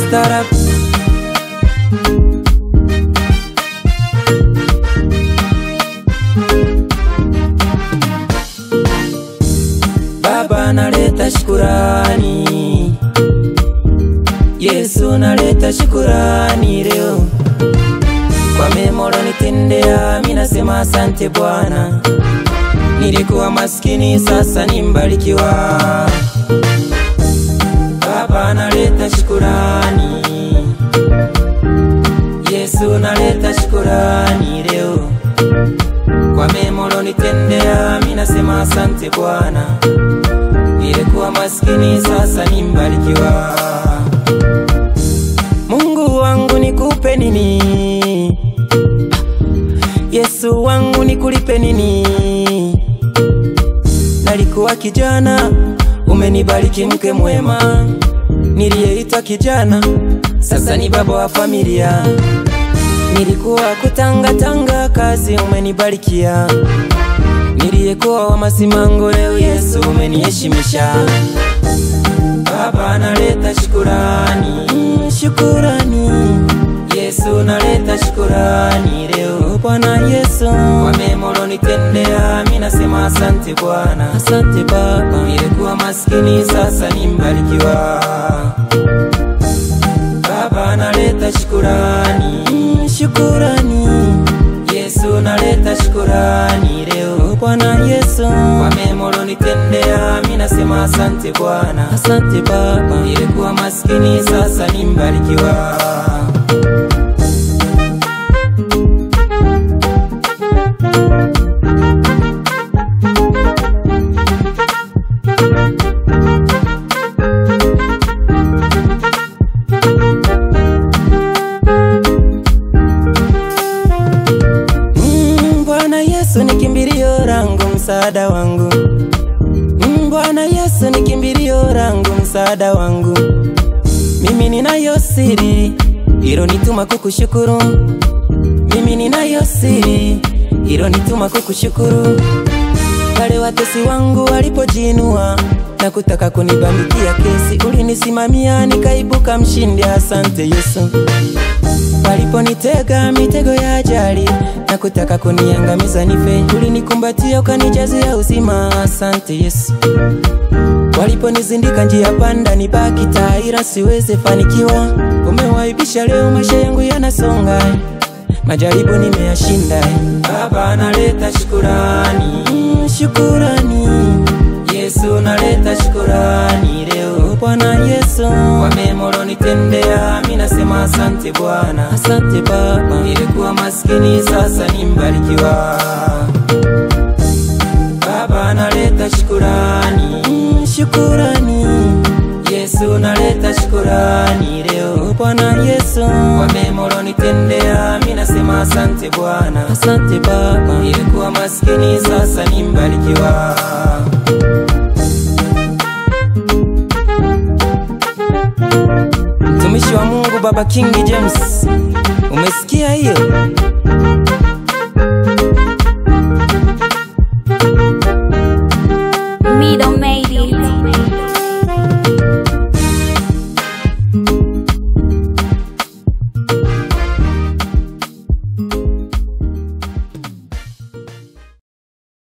startup. Baba naleta shukurani, Yesu naleta shukurani leo kwa mema ulonitendea, mimi nasema asante Bwana. Nilikuwa maskini sasa nimbarikiwa. Baba naleta shukurani, Yesu naleta shukurani leo kwa mema ulonitendea, mimi nasema asante Bwana. Nilikuwa maskini sasa nimbarikiwa. Mungu wangu nikupe nini? Yesu wangu nikulipe nini? Nalikuwa kijana, umenibariki mke mwema. Niliyeitwa kijana, sasa ni baba wa familia. Nilikuwa kutanga kazi, umenibarikia. Niliyekuwa wa masimango, leo Yesu umeniheshimisha. Baba naleta shukurani, shukurani. Yesu naleta shukurani leo Bwana Yesu kwa mema ulonitendea, mimi nasema asante Bwana. Asante Baba, nilikuwa maskini sasa nimbarikiwa. Baba naleta shukurani, shukurani. Yesu naleta shukurani leo Bwana Yesu kwa mema ulonitendea, mimi nasema asante Bwana. Asante Baba, nilikuwa maskini sasa nimbarikiwa. Bwana Yesu ni kimbilio langu, msaada wangu. Bwana Yesu ni kimbilio langu, msaada wangu. Mimi ninayo siri ilonituma kukushukuru. Mimi ninayo siri ilonituma kukushukuru. Wale watesi wangu walipojinua na kutaka kunibambikia kesi, ulinisimamia nikaibuka mshindi. Asante Yesu. Waliponitega mitego ya ajali na kutaka kuniangamiza nife, ulinikumbatia ukanijazia uzima. Asante Yesu. Waliponizindika njia panda nibaki taira siweze fanikiwa, umewaibisha leo maisha yangu yanasonga, majaribu nimeyashinda. Baba naleta shukurani, shukurani. Yesu naleta shukurani leo Bwana Yesu kwa mema ulonitendea, mimi nasema asante Bwana. Asante Baba, nilikuwa maskini sasa nimbarikiwa. Baba naleta shukurani, shukurani. Yesu naleta shukurani leo Bwana Yesu kwa mema ulonitendea, mimi nasema asante Bwana. Asante Baba, nilikuwa maskini sasa nimbarikiwa. Mtumishi wa Mungu Baba King James, umesikia hiyo?